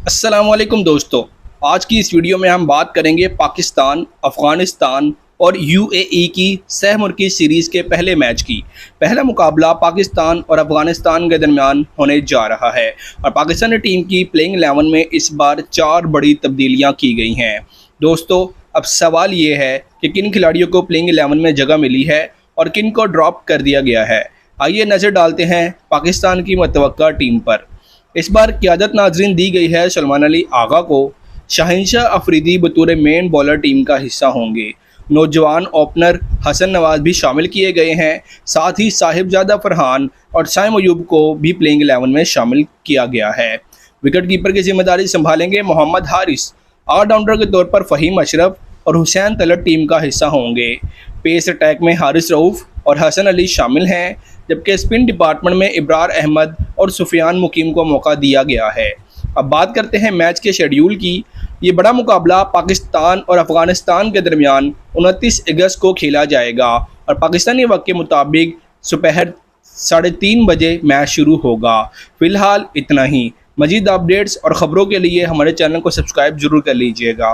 अस्सलाम वालेकुम दोस्तों। आज की इस वीडियो में हम बात करेंगे पाकिस्तान, अफ़गानिस्तान और यूएई की सह मुल्की सीरीज़ के पहले मैच की। पहला मुकाबला पाकिस्तान और अफ़गानिस्तान के दरमियान होने जा रहा है और पाकिस्तानी टीम की प्लेइंग 11 में इस बार 4 बड़ी तब्दीलियां की गई हैं। दोस्तों, अब सवाल ये है कि किन खिलाड़ियों को प्लेइंग 11 में जगह मिली है और किन को ड्रॉप कर दिया गया है। आइए नज़र डालते हैं पाकिस्तान की मतवक्का टीम पर। इस बार क़यादत नाज़रीन दी गई है सलमान अली आगा को। शाहिनशाह अफरीदी बतौर मेन बॉलर टीम का हिस्सा होंगे। नौजवान ओपनर हसन नवाज भी शामिल किए गए हैं। साथ ही साहिबजादा फरहान और साइम अयूब को भी प्लेइंग 11 में शामिल किया गया है। विकेट कीपर की जिम्मेदारी संभालेंगे मोहम्मद हारिस। ऑलराउंडर के तौर पर फ़हीम अशरफ और हुसैन तलत टीम का हिस्सा होंगे। पेस अटैक में हारिस रऊफ़ और हसन अली शामिल हैं, जबकि स्पिन डिपार्टमेंट में इब्रार अहमद और सुफियान मुकीम को मौका दिया गया है। अब बात करते हैं मैच के शेड्यूल की। ये बड़ा मुकाबला पाकिस्तान और अफ़गानिस्तान के दरमियान 29 अगस्त को खेला जाएगा और पाकिस्तानी वक्त के मुताबिक दोपहर 3:30 बजे मैच शुरू होगा। फ़िलहाल इतना ही। मज़ीद अपडेट्स और ख़बरों के लिए हमारे चैनल को सब्सक्राइब ज़रूर कर लीजिएगा।